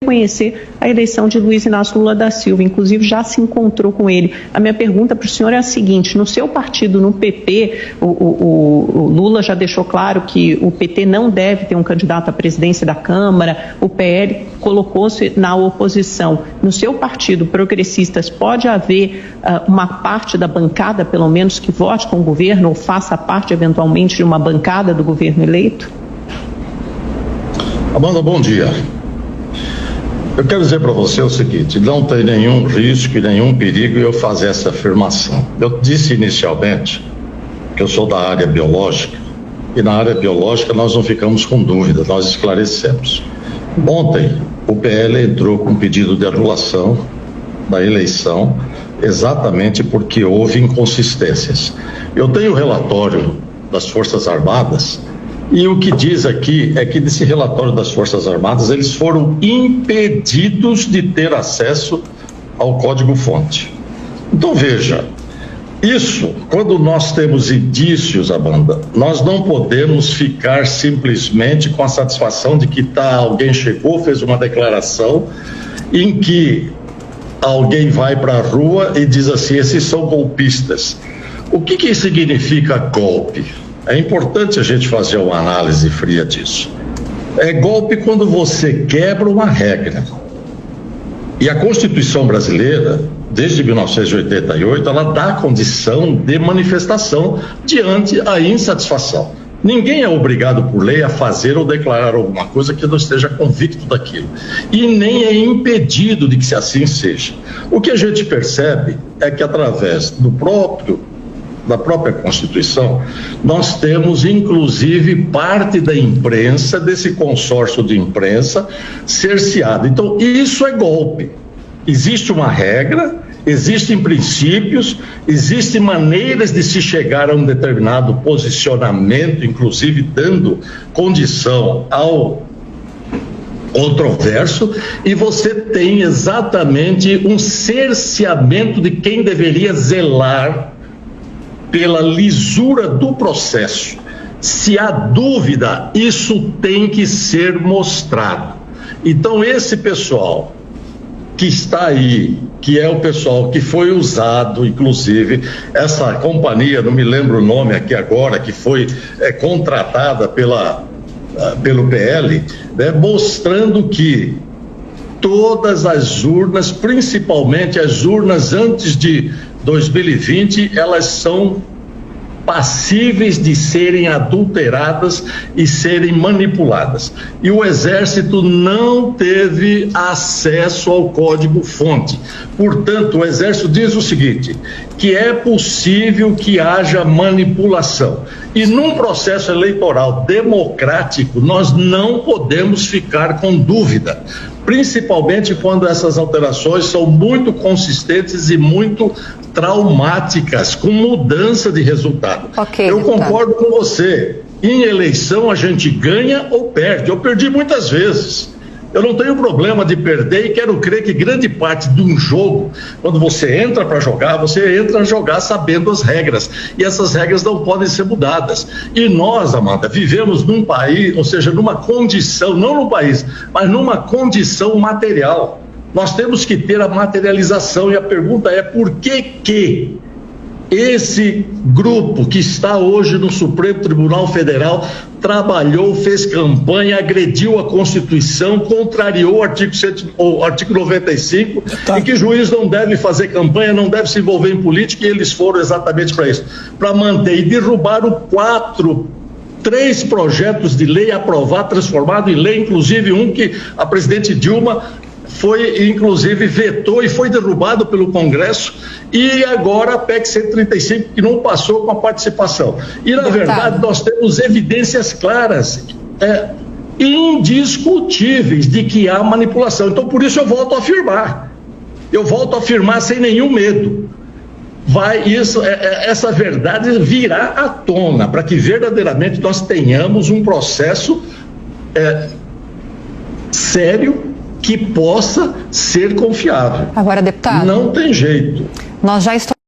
reconhecer a eleição de Luiz Inácio Lula da Silva, inclusive já se encontrou com ele. A minha pergunta para o senhor é a seguinte: no seu partido, no PP, o Lula já deixou claro que o PT não deve ter um candidato à presidência da Câmara, o PL colocou-se na oposição. No seu partido, Progressistas, pode haver uma parte da bancada, pelo menos, que vote com o governo ou faça parte, eventualmente, de uma bancada do governo eleito? Amanda, bom dia. Eu quero dizer para você o seguinte: não tem nenhum risco e nenhum perigo eu fazer essa afirmação. Eu disse inicialmente que eu sou da área biológica, e na área biológica nós não ficamos com dúvida, nós esclarecemos. Ontem o PL entrou com um pedido de anulação da eleição, exatamente porque houve inconsistências. Eu tenho o relatório das Forças Armadas, e o que diz aqui é que desse relatório das Forças Armadas eles foram impedidos de ter acesso ao código-fonte. Então veja, isso, quando nós temos indícios, Amanda, nós não podemos ficar simplesmente com a satisfação de que alguém chegou, fez uma declaração em que alguém vai para a rua e diz assim: esses são golpistas. O que significa golpe? É importante a gente fazer uma análise fria disso. É golpe quando você quebra uma regra. E a Constituição brasileira, desde 1988, ela dá condição de manifestação diante a insatisfação. Ninguém é obrigado por lei a fazer ou declarar alguma coisa que não esteja convicto daquilo. E nem é impedido de que assim seja. O que a gente percebe é que através da própria Constituição, nós temos inclusive parte da imprensa, desse consórcio de imprensa, cerceada. Então, isso é golpe. Existe uma regra, existem princípios, existem maneiras de se chegar a um determinado posicionamento, inclusive dando condição ao controverso, e você tem exatamente um cerceamento de quem deveria zelar pela lisura do processo. Se há dúvida, isso tem que ser mostrado. Então, esse pessoal que está aí, que é o pessoal que foi usado, inclusive, essa companhia, não me lembro o nome aqui agora, que foi contratada pelo PL, né, mostrando que todas as urnas, principalmente as urnas antes de 2020, elas são passíveis de serem adulteradas e serem manipuladas. E o Exército não teve acesso ao código-fonte. Portanto, o Exército diz o seguinte: que é possível que haja manipulação. E num processo eleitoral democrático, nós não podemos ficar com dúvida, principalmente quando essas alterações são muito consistentes e muito traumáticas, com mudança de resultado. Eu concordo com você. Em eleição a gente ganha ou perde. Eu perdi muitas vezes. Eu não tenho problema de perder, e quero crer que grande parte de um jogo, quando você entra para jogar, você entra a jogar sabendo as regras, e essas regras não podem ser mudadas. E nós, Amanda, vivemos num país, ou seja, numa condição, não no país, mas numa condição material. Nós temos que ter a materialização, e a pergunta é: por que esse grupo que está hoje no Supremo Tribunal Federal trabalhou, fez campanha, agrediu a Constituição, contrariou o artigo 95, e que juiz não deve fazer campanha, não deve se envolver em política, e eles foram exatamente para isso, para manter, e derrubaram 3 projetos de lei aprovados, transformados em lei, inclusive um que a presidente Dilma foi, inclusive, vetou e foi derrubado pelo Congresso, e agora a PEC 135, que não passou com a participação. E, na verdade, nós temos evidências claras, indiscutíveis, de que há manipulação. Então, por isso eu volto a afirmar sem nenhum medo. Essa verdade virá à tona, para que verdadeiramente nós tenhamos um processo sério, que possa ser confiável. Agora, deputado, não tem jeito. Nós já estamos